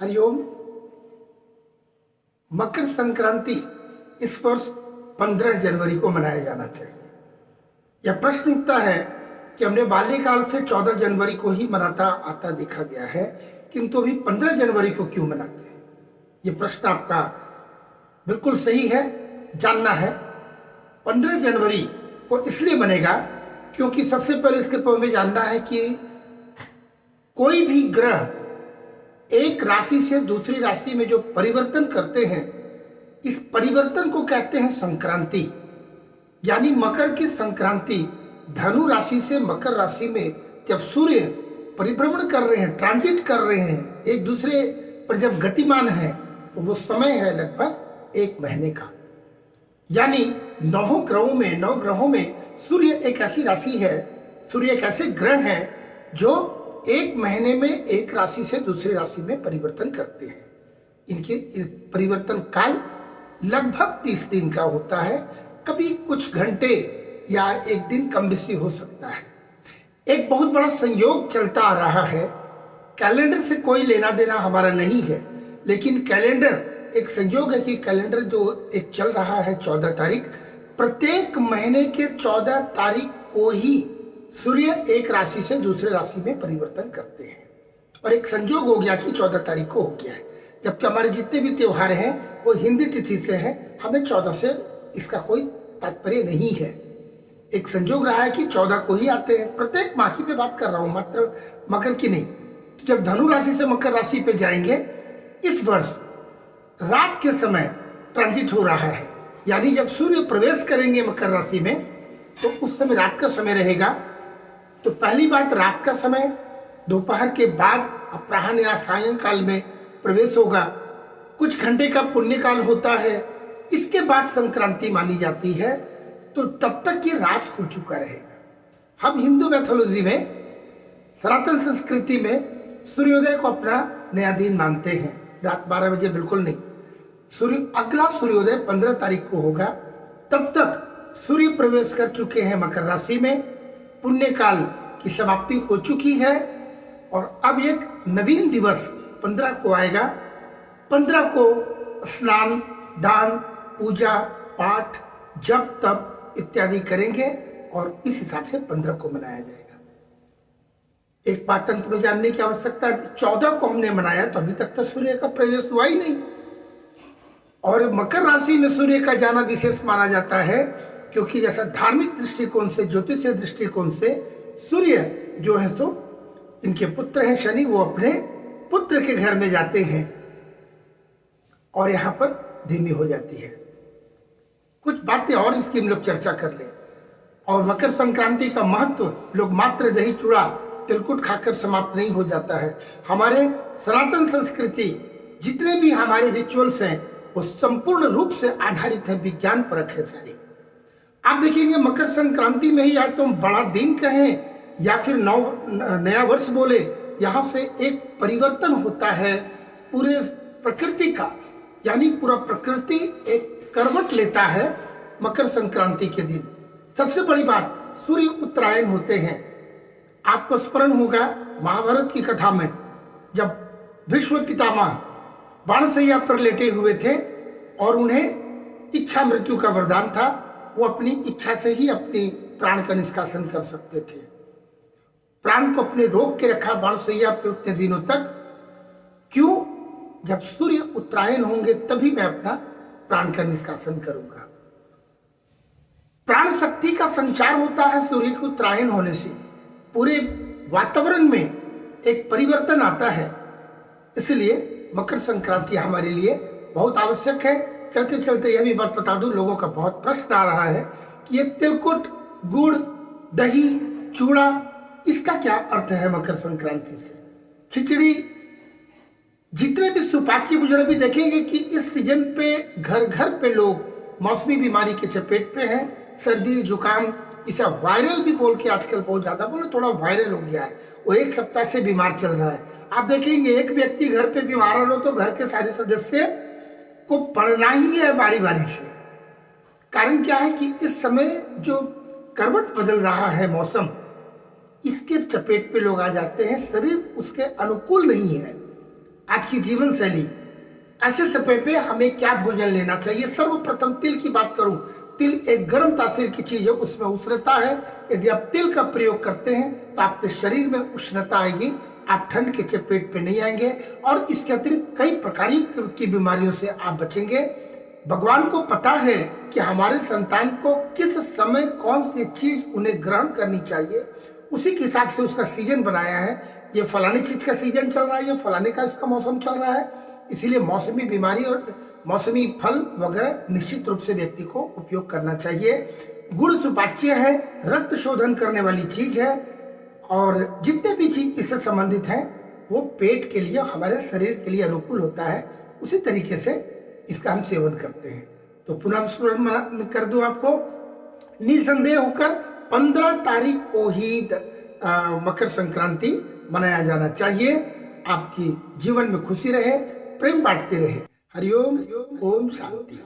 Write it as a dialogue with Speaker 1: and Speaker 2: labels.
Speaker 1: हरिओम। मकर संक्रांति इस वर्ष 15 जनवरी को मनाया जाना चाहिए। यह प्रश्न उठता है कि हमने बाल्यकाल से 14 जनवरी को ही मनाता आता देखा गया है, किंतु अभी 15 जनवरी को क्यों मनाते हैं? यह प्रश्न आपका बिल्कुल सही है, जानना है। 15 जनवरी को इसलिए बनेगा क्योंकि सबसे पहले इसके पूर्व में जानना है कि कोई भी ग्रह एक राशि से दूसरी राशि में जो परिवर्तन करते हैं, इस परिवर्तन को कहते हैं संक्रांति। यानी मकर की संक्रांति धनु राशि से मकर राशि में जब सूर्य परिभ्रमण कर रहे हैं, ट्रांजिट कर रहे हैं, एक दूसरे पर जब गतिमान है, तो वो समय है लगभग 1 महीने का। यानी 9 ग्रहों में सूर्य एक ऐसी राशि है, सूर्य एक ऐसे ग्रह है जो 1 महीने में एक राशि से दूसरी राशि में परिवर्तन करते हैं। इनके परिवर्तन काल लगभग 30 दिन का होता है, कभी कुछ घंटे या एक दिन कम बेसी हो सकता है। एक बहुत बड़ा संयोग चलता आ रहा है। कैलेंडर से कोई लेना देना हमारा नहीं है, लेकिन कैलेंडर एक संयोग है कि कैलेंडर जो एक चल रहा है 14 तारीख, प्रत्येक महीने के 14 तारीख को ही सूर्य एक राशि से दूसरे राशि में परिवर्तन करते हैं। और एक संयोग हो गया कि 14 तारीख को हो गया है, जबकि हमारे जितने भी त्योहार हैं वो हिंदी तिथि से हैं। हमें 14 से इसका कोई तात्पर्य नहीं है। एक संयोग रहा है कि 14 को ही आते हैं। प्रत्येक माह की मैं बात कर रहा हूँ, मात्र मकर की नहीं। तो जब धनु राशि से मकर राशि पे जाएंगे, इस वर्ष रात के समय ट्रांजिट हो रहा है। यानी जब सूर्य प्रवेश करेंगे मकर राशि में, तो उस समय रात का समय रहेगा। तो पहली बात, रात का समय दोपहर के बाद अपराह्न या सायंकाल में प्रवेश होगा। कुछ घंटे का पुण्य काल होता है। इसके बाद संक्रांति मानी जाती है, तो तब तक ये रात हो चुका रहेगा। हम हिंदू मैथोलॉजी में, सनातन संस्कृति में सूर्योदय को अपना नया दिन मानते हैं। रात 12 बजे बिल्कुल नहीं। अगला सूर्योदय 15 तारीख को होगा। तब तक सूर्य प्रवेश कर चुके हैं मकर राशि में, पुण्य काल की समाप्ति हो चुकी है, और अब एक नवीन दिवस 15 को आएगा। 15 को स्नान, दान, पूजा पाठ, जप तप इत्यादि करेंगे, और इस हिसाब से 15 को मनाया जाएगा। एक बात अंत में जानने की आवश्यकता है, 14 को हमने मनाया तो अभी तक तो सूर्य का प्रवेश हुआ ही नहीं। और मकर राशि में सूर्य का जाना विशेष माना जाता है, क्योंकि जैसा धार्मिक दृष्टिकोण से, ज्योतिषीय दृष्टिकोण से सूर्य जो है सो इनके पुत्र हैं शनि, वो अपने पुत्र के घर में जाते हैं और यहाँ पर धीमी हो जाती है। कुछ बातें और इसकी हम लोग चर्चा कर लें। और मकर संक्रांति का महत्व लोग मात्र दही चूड़ा तिलकुट खाकर समाप्त नहीं हो जाता है। हमारे सनातन संस्कृति जितने भी हमारे रिचुअल्स हैं वो संपूर्ण रूप से आधारित है, विज्ञान परक है सारे। आप देखेंगे मकर संक्रांति में ही, या तो बड़ा दिन कहें या फिर नया वर्ष बोले, यहाँ से एक परिवर्तन होता है पूरे प्रकृति का। यानी पूरा प्रकृति एक करवट लेता है मकर संक्रांति के दिन। सबसे बड़ी बात, सूर्य उत्तरायण होते हैं। आपको स्मरण होगा महाभारत की कथा में, जब भीष्म पितामह बाणशैया पर लेटे हुए थे और उन्हें इच्छा मृत्यु का वरदान था, वो अपनी इच्छा से ही अपनी प्राण का निष्कासन कर सकते थे। प्राण को अपने रोक के रखा बाणशैया पे उतने दिनों तक। क्यों? जब सूर्य उत्तरायण होंगे तभी मैं अपना प्राण का निष्कासन करूंगा। प्राण शक्ति का संचार होता है सूर्य के उत्तरायण होने से। पूरे वातावरण में एक परिवर्तन आता है। इसलिए मकर संक्रांति हमारे लिए बहुत आवश्यक है। चलते चलते यह भी बात बता दूं, लोगों का बहुत प्रश्न आ रहा है कि ये तिलकुट, गुड़, दही, चूड़ा, इसका क्या अर्थ है मकर संक्रांति से? खिचड़ी, जितने भी सुपाच्य बुजुर्ग भी देखेंगे कि इस सीजन पे घर घर पे लोग मौसमी बीमारी के चपेट पे हैं। सर्दी जुकाम, इसे वायरल भी बोल के आजकल बहुत ज्यादा बोले, थोड़ा वायरल हो गया है। वो 1 सप्ताह से बीमार चल रहा है। आप देखेंगे एक व्यक्ति घर पे बीमार हो तो घर के सारे सदस्य को पढ़ना ही है बारी बारी से। कारण क्या है कि इस समय जो करवट बदल रहा है मौसम, इसके चपेट पे लोग आ जाते हैं। शरीर उसके अनुकूल नहीं है। आज की जीवन शैली, ऐसे समय पे हमें क्या भोजन लेना चाहिए। सर्वप्रथम तिल की बात करूं, तिल एक गर्म तासीर की चीज है, उसमें उष्णता है। यदि आप तिल का प्रयोग करते हैं तो आपके शरीर में उष्णता आएगी, आप ठंड के चपेट पे नहीं आएंगे और इसके अतिरिक्त कई प्रकार की बीमारियों से आप बचेंगे। भगवान को पता है कि हमारे संतान को किस समय कौन सी चीज उन्हें ग्रहण करनी चाहिए, उसी के हिसाब से उसका सीजन बनाया है। ये फलानी चीज का सीजन चल रहा है, ये फलाने का इसका मौसम चल रहा है, इसीलिए मौसमी बीमारी और मौसमी फल वगैरह निश्चित रूप से व्यक्ति को उपयोग करना चाहिए। गुड़ सुपाच्य है, रक्त शोधन करने वाली चीज है और जितने भी चीज इससे संबंधित हैं वो पेट के लिए, हमारे शरीर के लिए अनुकूल होता है। उसी तरीके से इसका हम सेवन करते हैं। तो पुनः स्मरण कर दूं आपको, निसंदेह होकर 15 तारीख को ही मकर संक्रांति मनाया जाना चाहिए। आपकी जीवन में खुशी रहे, प्रेम बांटते रहे। हरिओम, ओम शांति।